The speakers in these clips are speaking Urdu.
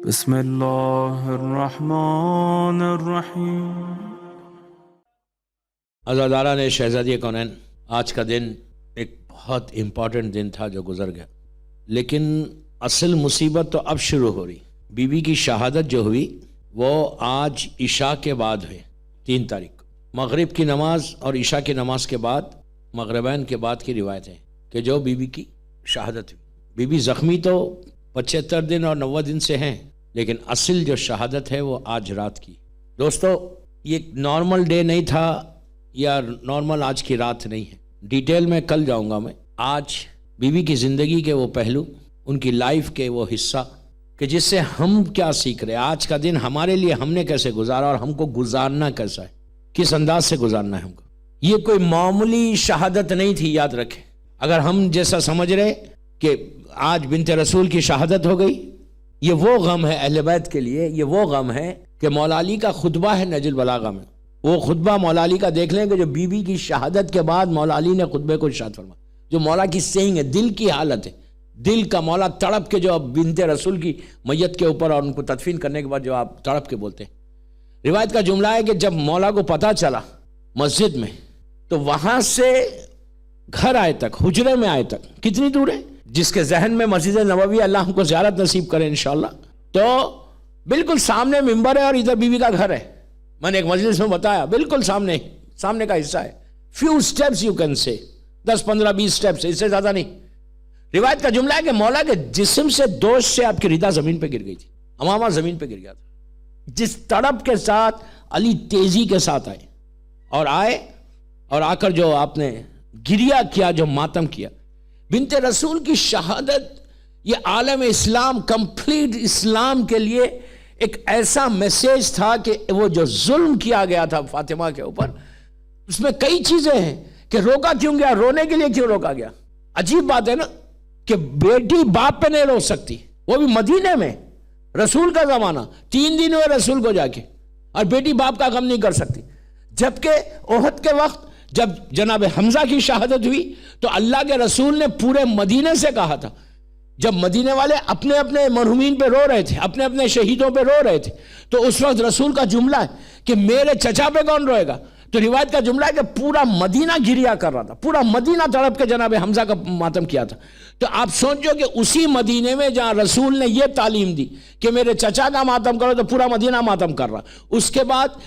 بسم اللہ الرحمن الرحیم۔ عزاداران شہزادی کونین، آج کا دن ایک بہت امپورٹنٹ دن تھا جو گزر گیا، لیکن اصل مصیبت تو اب شروع ہو رہی۔ بی بی کی شہادت جو ہوئی وہ آج عشاء کے بعد ہوئی، 3 تاریخ کو مغرب کی نماز اور عشاء کی نماز کے بعد، مغربین کے بعد کی روایت ہے کہ جو بی بی کی شہادت ہوئی۔ بی بی زخمی تو 75 دن اور 90 دن سے ہیں، لیکن اصل جو شہادت ہے وہ آج رات کی۔ دوستو، یہ نارمل ڈے نہیں تھا یا نارمل آج کی رات نہیں ہے، ڈیٹیل میں کل جاؤں گا میں۔ آج بی بی کی زندگی کے وہ پہلو، ان کی لائف کے وہ حصہ کہ جس سے ہم کیا سیکھ رہے، آج کا دن ہمارے لیے ہم نے کیسے گزارا اور ہم کو گزارنا کیسا ہے، کس انداز سے گزارنا ہے ہم کو۔ یہ کوئی معمولی شہادت نہیں تھی، یاد رکھیں۔ اگر ہم جیسا سمجھ رہے کہ آج بنت رسول کی شہادت ہو گئی، یہ وہ غم ہے اہل بیت کے لیے، یہ وہ غم ہے کہ مولا علی کا خطبہ ہے نہج البلاغہ میں، وہ خطبہ مولا علی کا دیکھ لیں کہ جو بی بی کی شہادت کے بعد مولا علی نے خطبے کو ارشاد فرمایا، جو مولا کی سینگ ہے، دل کی حالت ہے، دل کا مولا تڑپ کے جو اب بنت رسول کی میت کے اوپر اور ان کو تدفین کرنے کے بعد جو آپ تڑپ کے بولتے ہیں۔ روایت کا جملہ ہے کہ جب مولا کو پتہ چلا مسجد میں، تو وہاں سے گھر آئے تک، حجرے میں آئے تک، کتنی دور ہے؟ جس کے ذہن میں مسجد نبوی، اللہ ہم کو زیارت نصیب کرے انشاءاللہ، تو بالکل سامنے ممبر ہے اور ادھر بی بی کا گھر ہے۔ میں نے ایک مجلس میں بتایا، بالکل سامنے کا حصہ ہے، few steps you can say, 10 15 20 steps, اس سے زیادہ نہیں۔ روایت کا جملہ ہے کہ مولا کے جسم سے دوش سے آپ کی رداء زمین پہ گر گئی تھی، امامہ زمین پہ گر گیا تھا۔ جس تڑپ کے ساتھ علی تیزی کے ساتھ آئے اور آ کر جو آپ نے گریہ کیا، جو ماتم کیا، بنت رسول کی شہادت، یہ عالم اسلام، کمپلیٹ اسلام کے لیے ایک ایسا میسیج تھا کہ وہ جو ظلم کیا گیا تھا فاطمہ کے اوپر، اس میں کئی چیزیں ہیں کہ روکا کیوں گیا، رونے کے لیے کیوں روکا گیا۔ عجیب بات ہے نا کہ بیٹی باپ پہ نہیں رو سکتی، وہ بھی مدینے میں، رسول کا زمانہ، 3 دن ہوئے رسول کو جا کے، اور بیٹی باپ کا غم نہیں کر سکتی۔ جبکہ احد کے وقت جب جناب حمزہ کی شہادت ہوئی تو اللہ کے رسول نے پورے مدینے سے کہا تھا، جب مدینے والے اپنے اپنے مرحومین پہ رو رہے تھے، اپنے اپنے شہیدوں پہ رو رہے تھے، تو اس وقت رسول کا جملہ ہے کہ میرے چچا پہ کون روئے گا؟ تو روایت کا جملہ ہے کہ پورا مدینہ گریہ کر رہا تھا، پورا مدینہ تڑپ کے جناب حمزہ کا ماتم کیا تھا۔ تو آپ سوچو کہ اسی مدینے میں جہاں رسول نے یہ تعلیم دی کہ میرے چچا کا ماتم کرو، تو پورا مدینہ ماتم کر رہا۔ اس کے بعد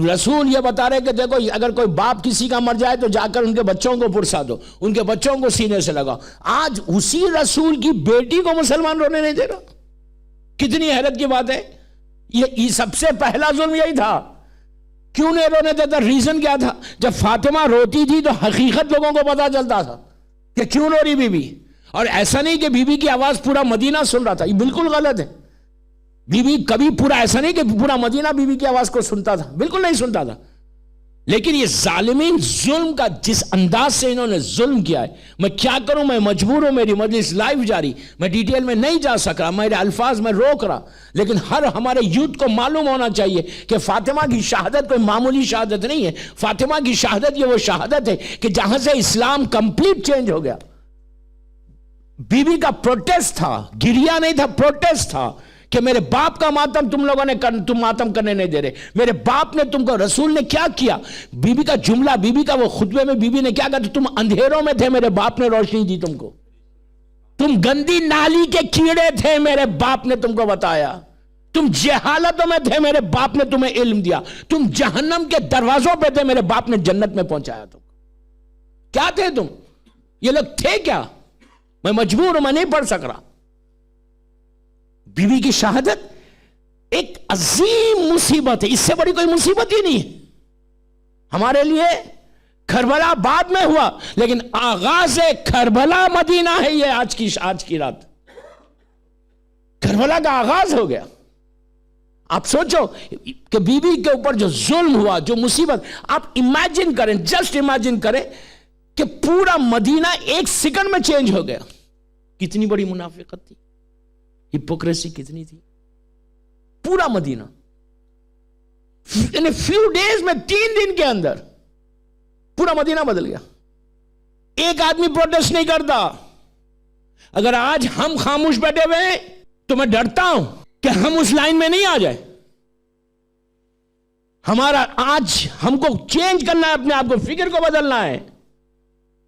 رسول یہ بتا رہے کہ دیکھو، اگر کوئی باپ کسی کا مر جائے تو جا کر ان کے بچوں کو پرسا دو، ان کے بچوں کو سینے سے لگاؤ۔ آج اسی رسول کی بیٹی کو مسلمان رونے نہیں دے رہا، کتنی حیرت کی بات ہے۔ یہ سب سے پہلا ظلم یہی تھا۔ کیوں نہیں رونے دیتا؟ ریزن کیا تھا؟ جب فاطمہ روتی تھی تو حقیقت لوگوں کو پتا چلتا تھا کہ کیوں رو رہی بی بی، اور ایسا نہیں کہ بی بی کی آواز پورا مدینہ سن رہا تھا، یہ بالکل غلط ہے۔ بی بی کبھی پورا، ایسا نہیں کہ پورا مدینہ بی بی کی آواز کو سنتا تھا، بالکل نہیں سنتا تھا۔ لیکن یہ ظالمین ظلم کا جس انداز سے انہوں نے ظلم کیا ہے، میں کیا کروں، میں مجبور ہوں، میری مجلس لائیو جاری، میں ڈیٹیل میں نہیں جا سک رہا، میرے الفاظ میں روک رہا، لیکن ہر ہمارے یوتھ کو معلوم ہونا چاہیے کہ فاطمہ کی شہادت کوئی معمولی شہادت نہیں ہے۔ فاطمہ کی شہادت یہ وہ شہادت ہے کہ جہاں سے اسلام کمپلیٹ چینج ہو گیا۔ بی بی کا پروٹیسٹ تھا، گریہ نہیں تھا، پروٹیسٹ تھا کہ میرے باپ کا ماتم تم لوگوں نے تم ماتم کرنے نہیں دے رہے، میرے باپ نے تم کو، رسول نے کیا کیا۔ بی بی کا جملہ، بی بی کا وہ خطبے میں بی بی نے کیا کہا، تم اندھیروں میں تھے، میرے باپ نے روشنی دی تم کو، تم گندی نالی کے کیڑے تھے، میرے باپ نے تم کو بتایا، تم جہالتوں میں تھے، میرے باپ نے تمہیں علم دیا، تم جہنم کے دروازوں پہ تھے، میرے باپ نے جنت میں پہنچایا تم کو۔ کیا تھے تم؟ یہ لوگ تھے کیا؟ میں مجبور ہوں، میں نہیں پڑھ سک رہا۔ بی بی کی شہادت ایک عظیم مصیبت ہے، اس سے بڑی کوئی مصیبت ہی نہیں ہے ہمارے لیے۔ کربلا بعد میں ہوا، لیکن آغاز کربلا مدینہ ہے یہ آج کی رات، کربلا کا آغاز ہو گیا۔ آپ سوچو کہ بی بی کے اوپر جو ظلم ہوا، جو مصیبت، آپ امیجن کریں، جسٹ امیجن کریں کہ پورا مدینہ ایک سیکنڈ میں چینج ہو گیا۔ کتنی بڑی منافقت تھی، ہپوکریسی کتنی تھی۔ پورا مدینہ فیو ڈیز میں، 3 دن کے اندر پورا مدینہ بدل گیا۔ ایک آدمی پروٹیسٹ نہیں کرتا۔ اگر آج ہم خاموش بیٹھے ہوئے ہیں تو میں ڈرتا ہوں کہ ہم اس لائن میں نہیں آ جائیں. ہمارا آج ہم کو چینج کرنا ہے، اپنے آپ کو، فکر کو بدلنا ہے.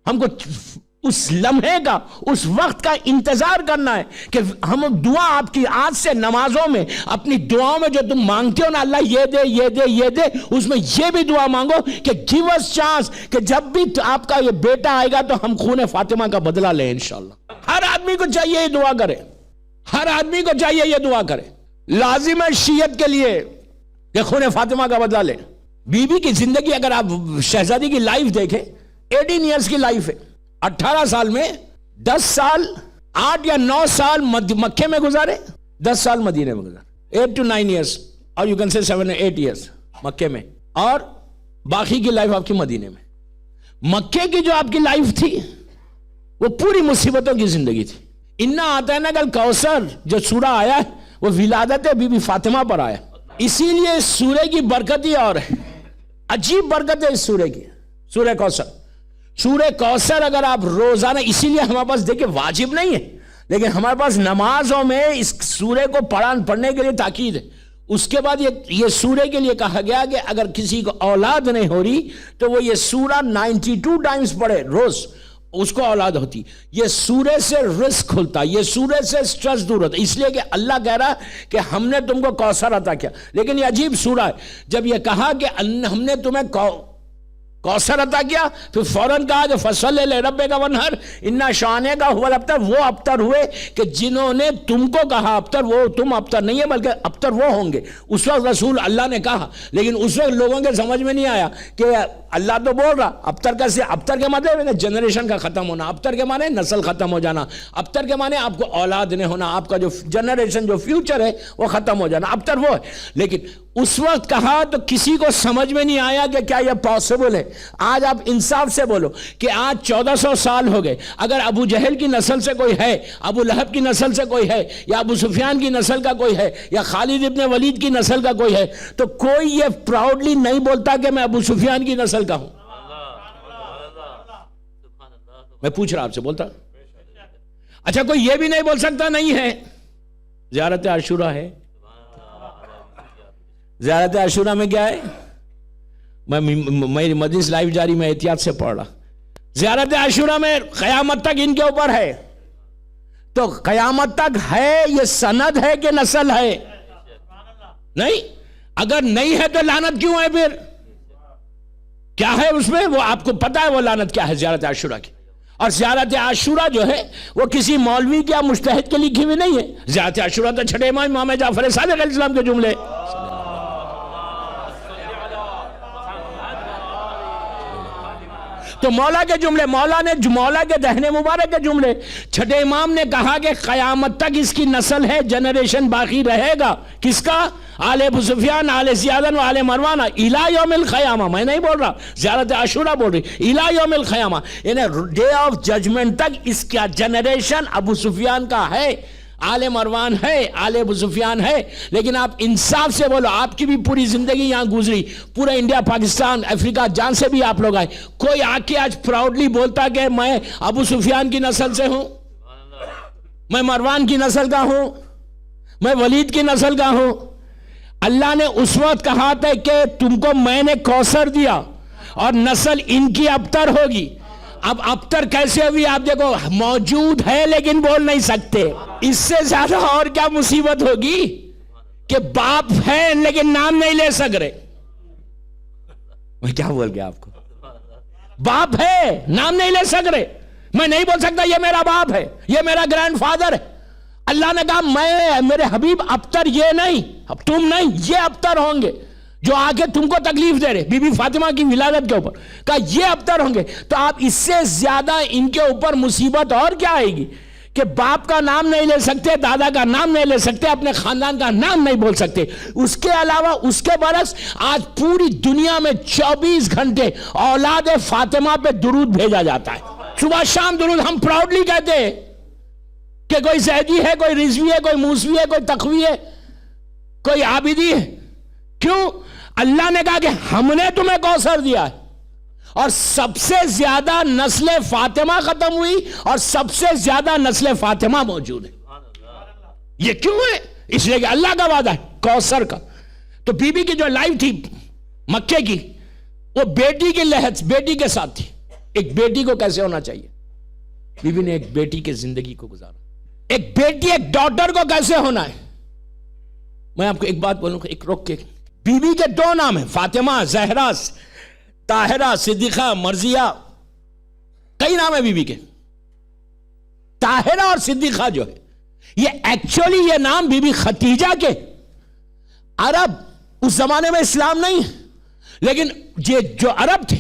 ہم کو اس لمحے کا، اس وقت کا انتظار کرنا ہے کہ ہم دعا آپ کی آج سے نمازوں میں، اپنی دعاؤں میں جو تم مانگتے ہو نا، اللہ یہ دے یہ دے یہ دے، اس میں یہ بھی دعا مانگو کہ گیو اس چانس کہ جب بھی آپ کا یہ بیٹا آئے گا تو ہم خون فاطمہ کا بدلہ لیں انشاءاللہ. ہر آدمی کو چاہیے یہ دعا کرے، ہر آدمی کو چاہیے یہ دعا کرے. لازم ہے شیعت کے لیے کہ خون فاطمہ کا بدلہ لیں. بی بی کی زندگی اگر آپ شہزادی کی لائف دیکھیں، 18 ایئرز کی لائف ہے. 18 سال میں 10 سال 8 یا 9 سال مکے میں گزارے، 10 سال مدینے میں گزارے. 8 to 9 ایئرز، اور یو کین سے 7 8 ایئرز مکے میں، اور باقی کی لائف آپ کی مدینے میں. مکے کی جو آپ کی لائف تھی وہ پوری مصیبتوں کی زندگی تھی. انا آتینا کل کوثر جو سورہ آیا ہے وہ ولادت بی بی فاطمہ پر آیا. اسی لیے اس سورہ کی برکت ہی اور ہے، عجیب برکت ہے اس سورہ کی. سورہ کوثر، سورہ کوثر اگر آپ روزانہ، اسی لیے ہمارے پاس دیکھیں واجب نہیں ہے لیکن ہمارے پاس نمازوں میں اس سورہ کو پڑھنے کے لیے تاکید ہے. اس کے بعد یہ سورہ کے لیے کہا گیا کہ اگر کسی کو اولاد نہیں ہو رہی تو وہ یہ سورہ 92 ٹائمز پڑھے روز، اس کو اولاد ہوتی. یہ سورہ سے رزق کھلتا، یہ سورہ سے سٹریس دور ہوتا. اس لیے کہ اللہ کہہ رہا کہ ہم نے تم کو کوثر عطا کیا. لیکن یہ عجیب سورہ ہے، جب یہ کہا کہ ہم نے تمہیں کوثر عطا کیا، پھر فوراً کہا کہ فصل لربک وانحر ان شانئک هو الابتر. وہ ابتر ہوئے کہ جنہوں نے تم کو کہا ابتر، وہ تم ابتر نہیں ہے بلکہ ابتر وہ ہوں گے. اس وقت رسول اللہ نے کہا، لیکن اس وقت لوگوں کے سمجھ میں نہیں آیا کہ اللہ تو بول رہا ابتر کیسے. ابتر کے مطلب ہے جنریشن کا ختم ہونا، ابتر کے معنی نسل ختم ہو جانا، ابتر کے معنی آپ کو اولاد نہیں ہونا، آپ کا جو جنریشن جو فیوچر ہے وہ ختم ہو جانا. ابتر وہ ہے. لیکن اس وقت کہا تو کسی کو سمجھ میں نہیں آیا کہ کیا یہ پاسبل ہے. آج آپ انصاف سے بولو کہ آج 1400 سال ہو گئے، اگر ابو جہل کی نسل سے کوئی ہے، ابو لہب کی نسل سے کوئی ہے، یا ابو سفیان کی نسل کا کوئی ہے، یا خالد ابن ولید کی نسل کا کوئی ہے، تو کوئی یہ پراؤڈلی نہیں بولتا کہ میں ابو سفیان کی نسل کا ہوں. میں پوچھ رہا آپ سے، بولتا؟ اچھا کوئی یہ بھی نہیں بول سکتا نہیں ہے زیارت عاشورہ ہے. زیارت عاشورہ میں کیا ہے؟ میں مجلس لائیو جاری میں احتیاط سے پڑھ رہا. زیارت عاشورہ میں قیامت تک ان کے اوپر ہے. تو قیامت تک ہے، یہ سند ہے کہ نسل ہے؟ نہیں. اگر نہیں ہے تو لعنت کیوں ہے؟ پھر کیا ہے اس میں؟ وہ آپ کو پتا ہے وہ لعنت کیا ہے زیارت عاشورہ کی. اور زیارت عاشورہ جو ہے وہ کسی مولوی یا مجتہد کے لکھی ہوئی نہیں ہے. زیارت عاشورہ تو چھٹے امام جعفر صادق علیہ السلام کے جملے. تو مولا کے جملے، مولا کے دہنے مبارک کے جملے. چھٹے امام نے کہا کہ قیامت تک اس کی نسل ہے، جنریشن باقی رہے گا. کس کا؟ آل ابو سفیان، آل زیادن و آل مروان الی یوم القیامہ. میں نہیں بول رہا، زیارت عاشورہ بول رہی. الی یوم القیامہ یعنی ڈے آف ججمنٹ تک اس کا جنریشن ابو سفیان کا ہے، آل مروان ہے، آل ابو سفیان ہے. لیکن آپ انصاف سے بولو، آپ کی بھی پوری زندگی یہاں گزری، پورا انڈیا، پاکستان، افریقہ جان سے بھی آپ لوگ آئے. کوئی آ کے آج پراؤڈلی بولتا کہ میں ابو سفیان کی نسل سے ہوں، میں مروان کی نسل کا ہوں، میں ولید کی نسل کا ہوں؟ اللہ نے اس وقت کہا تھا کہ تم کو میں نے کوثر دیا اور نسل ان کی ابتر ہوگی. اب ابتر کیسے ہوئی آپ دیکھو، موجود ہے لیکن بول نہیں سکتے. اس سے زیادہ اور کیا مصیبت ہوگی کہ باپ ہے لیکن نام نہیں لے سک رہے. میں کیا بول گیا آپ کو؟ باپ ہے، نام نہیں لے سک رہے. میں نہیں بول سکتا یہ میرا باپ ہے، یہ میرا گرینڈ فادر ہے. اللہ نے کہا میں میرے حبیب ابتر یہ نہیں، اب تم نہیں، یہ ابتر ہوں گے جو آگے تم کو تکلیف دے رہے. بی بی فاطمہ کی ولادت کے اوپر کہا یہ ابتر ہوں گے. تو آپ اس سے زیادہ ان کے اوپر مصیبت اور کیا آئے گی کہ باپ کا نام نہیں لے سکتے، دادا کا نام نہیں لے سکتے، اپنے خاندان کا نام نہیں بول سکتے. اس کے علاوہ اس کے برعکس آج پوری دنیا میں 24 گھنٹے اولاد فاطمہ پہ درود بھیجا جاتا ہے، صبح شام درود. ہم پراؤڈلی کہتے ہیں کہ کوئی زیدی ہے، کوئی رضوی ہے، کوئی موسوی ہے، کوئی تقوی ہے، کوئی عابدی ہے. کیوں؟ اللہ نے کہا کہ ہم نے تمہیں کوثر دیا ہے، اور سب سے زیادہ نسل فاطمہ ختم ہوئی اور سب سے زیادہ نسل فاطمہ موجود ہے. یہ کیوں ہے؟ اس لیے کہ اللہ کا وعدہ ہے کوثر کا. تو بی بی کی جو لائف تھی مکے کی وہ بیٹی کی لہت بیٹی کے ساتھ تھی. ایک بیٹی کو کیسے ہونا چاہیے؟ بی بی نے ایک بیٹی کی زندگی کو گزارا. ایک بیٹی ایک ڈاٹر کو کیسے ہونا ہے؟ میں آپ کو ایک بات بولوں ایک رک کے. بی بی کے دو نام ہیں، فاطمہ، زہرا، طاہرہ، صدیقہ، مرضیہ، کئی نام ہیں بی بی کے. طاہرہ اور صدیقہ جو ہے یہ ایکچولی یہ نام بی بی خدیجہ کے عرب اس زمانے میں اسلام نہیں ہے، لیکن یہ جو عرب تھے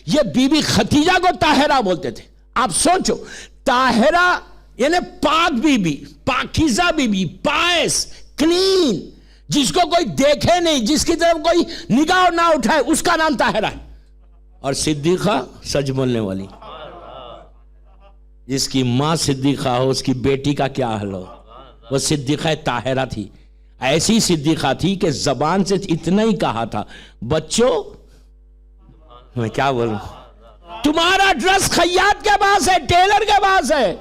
یہ بی بی خدیجہ کو طاہرہ بولتے تھے. آپ سوچو، طاہرہ یعنی پاک بی بی، پاکیزہ بی بی، پائس، کلین، جس کو کوئی دیکھے نہیں، جس کی طرف کوئی نگاہ نہ اٹھائے، اس کا نام طاہرہ ہے. اور صدیقہ سچ بولنے والی، جس کی ماں صدیقہ ہو اس کی بیٹی کا کیا حال ہو. وہ صدیقہ طاہرہ تھی. ایسی صدیقہ تھی کہ زبان سے اتنا ہی کہا تھا، بچوں میں کیا بولوں، تمہارا ڈریس خیاط کے پاس ہے، ٹیلر کے پاس ہے.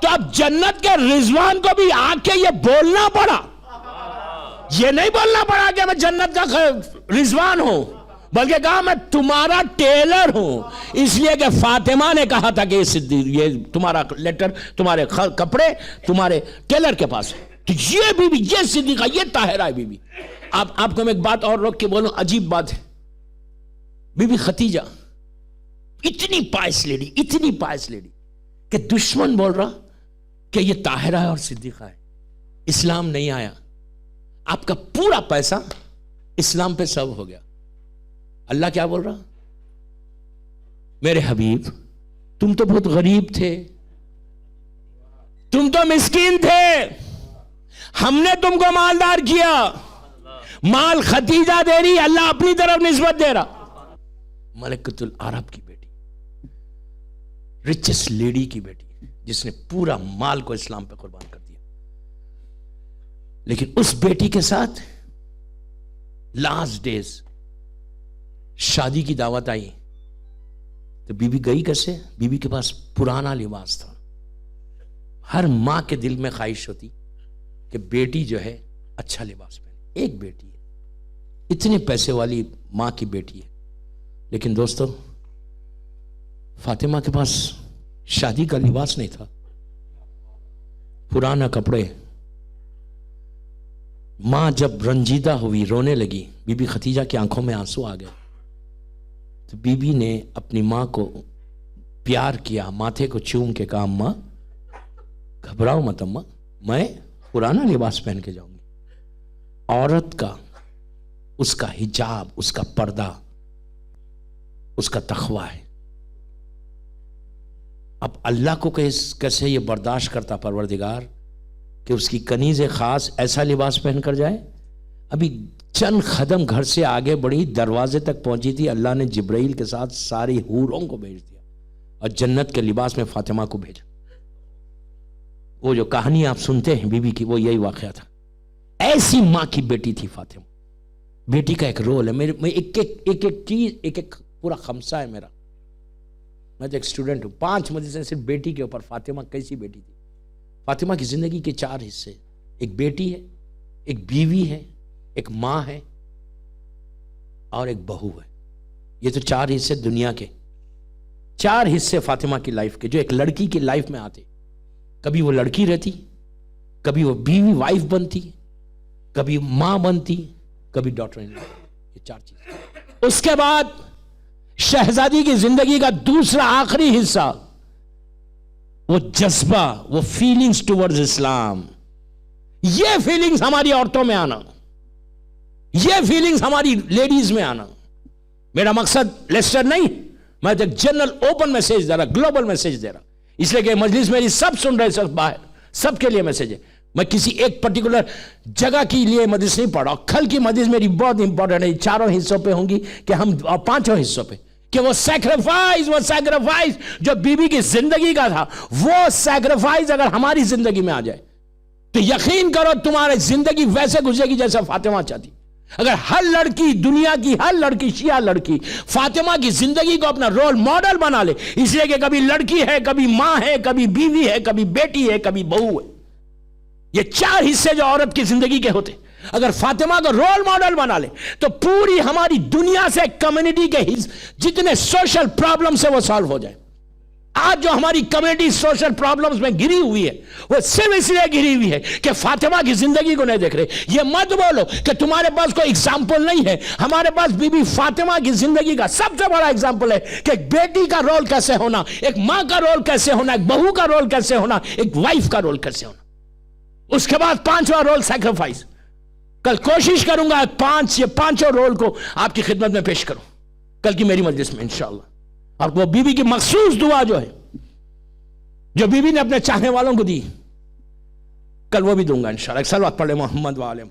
تو اب جنت کے رضوان کو بھی آ کے یہ بولنا پڑا. یہ نہیں بولنا پڑا کہ میں جنت کا رضوان ہوں، بلکہ کہا میں تمہارا ٹیلر ہوں. اس لیے کہ فاطمہ نے کہا تھا کہ یہ تمہارا لیٹر، تمہارے کپڑے تمہارے ٹیلر کے پاس ہے. تو یہ بی بی، یہ صدیقہ، یہ طاہرہ ہے بی بی. آپ کو میں ایک بات اور روک کے بولوں، عجیب بات ہے. بی بی خدیجہ اتنی پائس لیڈی، اتنی پائس لیڈی کہ دشمن بول رہا کہ یہ طاہرہ ہے اور صدیقہ ہے. اسلام نہیں آیا، آپ کا پورا پیسہ اسلام پہ سب ہو گیا. اللہ کیا بول رہا؟ میرے حبیب تم تو بہت غریب تھے، تم تو مسکین تھے، ہم نے تم کو مالدار کیا. مال خدیجہ دے رہی، اللہ اپنی طرف نسبت دے رہا. ملکۃ العرب کی بیٹی، ریچسٹ لیڈی کی بیٹی، جس نے پورا مال کو اسلام پہ قربان کر دیا. لیکن اس بیٹی کے ساتھ لاسٹ ڈیز شادی کی دعوت آئی تو بی بی گئی کیسے؟ بی بی کے پاس پرانا لباس تھا. ہر ماں کے دل میں خواہش ہوتی کہ بیٹی جو ہے اچھا لباس پہنے. ایک بیٹی ہے، اتنے پیسے والی ماں کی بیٹی ہے، لیکن دوستو فاطمہ کے پاس شادی کا لباس نہیں تھا، پرانا کپڑے. ماں جب رنجیدہ ہوئی، رونے لگی، بی بی خدیجہ کی آنکھوں میں آنسو آ گئے. تو بی بی نے اپنی ماں کو پیار کیا، ماتھے کو چوم کے کہا ماں گھبراؤ مت اماں، میں پرانا لباس پہن کے جاؤں گی. عورت کا اس کا حجاب، اس کا پردہ، اس کا تقویٰ ہے. اب اللہ کو کیسے یہ برداشت کرتا پروردگار کہ اس کی کنیز خاص ایسا لباس پہن کر جائے. ابھی چند قدم گھر سے آگے بڑھی، دروازے تک پہنچی تھی، اللہ نے جبرائیل کے ساتھ ساری حوروں کو بھیج دیا اور جنت کے لباس میں فاطمہ کو بھیجا. وہ جو کہانی آپ سنتے ہیں بی بی کی، وہ یہی واقعہ تھا. ایسی ماں کی بیٹی تھی فاطمہ. بیٹی کا ایک رول ہے. میں ایک چیز، ایک پورا خمسہ ہے میرا. میں تو ایک اسٹوڈنٹ ہوں. 5 مدرسے صرف بیٹی کے اوپر. فاطمہ کیسی بیٹی تھی؟ فاطمہ کی زندگی کے 4 حصے، ایک بیٹی ہے، ایک بیوی ہے، ایک ماں ہے اور ایک بہو ہے. یہ تو 4 حصے دنیا کے، 4 حصے فاطمہ کی لائف کے جو ایک لڑکی کی لائف میں آتے. کبھی وہ لڑکی رہتی، کبھی وہ بیوی وائف بنتی، کبھی ماں بنتی، کبھی ڈاٹر ان لا. یہ 4 چیز. اس کے بعد شہزادی کی زندگی کا دوسرا آخری حصہ، وہ جذبہ، وہ فیلنگز ٹورڈز اسلام. یہ فیلنگز ہماری عورتوں میں آنا، یہ فیلنگز ہماری لیڈیز میں آنا. میرا مقصد لیسٹر نہیں، میں ایک جنرل اوپن میسج دے رہا، گلوبل میسج دے رہا. اس لیے کہ مجلس میری سب سن رہے، سب باہر، سب کے لیے میسج ہے. میں کسی ایک پرٹیکولر جگہ کے لیے مجلس نہیں پڑھ رہا. کل کی مجلس میری بہت امپورٹنٹ ہے. 4 حصوں پہ ہوں گی کہ ہم 5 حصوں پہ، کہ وہ سیکریفائز جو بی بی کی زندگی کا تھا، وہ سیکریفائز اگر ہماری زندگی میں آ جائے تو یقین کرو تمہاری زندگی ویسے گزرے گی جیسا فاطمہ چاہتی. اگر ہر لڑکی، دنیا کی ہر لڑکی، شیعہ لڑکی فاطمہ کی زندگی کو اپنا رول ماڈل بنا لے، اس لیے کہ کبھی لڑکی ہے، کبھی ماں ہے، کبھی بیوی ہے، کبھی بیٹی ہے، کبھی بہو ہے. یہ 4 حصے جو عورت کی زندگی کے ہوتے، اگر فاطمہ کو رول ماڈل بنا لے تو پوری ہماری دنیا سے کمیونٹی کے جتنے سوشل پرابلمز ہیں وہ سالو ہو جائے. آج جو ہماری کمیونٹی سوشل پرابلمز میں گری ہوئی ہے وہ صرف اس لیے گری ہوئی ہے کہ فاطمہ کی زندگی کو نہیں دیکھ رہے. یہ مت بولو کہ تمہارے پاس کوئی اگزامپل نہیں ہے. ہمارے پاس بی بی فاطمہ کی زندگی کا سب سے بڑا اگزامپل ہے کہ ایک بیٹی کا رول کیسے ہونا، ایک ماں کا رول کیسے ہونا، ایک بہو کا رول کیسے ہونا، ایک وائف کا رول کیسے ہونا. اس کے بعد 5واں رول سیکریفائس. کل کوشش کروں گا یہ پانچوں رول کو آپ کی خدمت میں پیش کروں کل کی میری مجلس میں انشاءاللہ. اور وہ بی بی کی مخصوص دعا جو ہے جو بی بی نے اپنے چاہنے والوں کو دی کل وہ بھی دوں گا انشاءاللہ. ایک صلوات پڑھ لیں محمد وعلیہ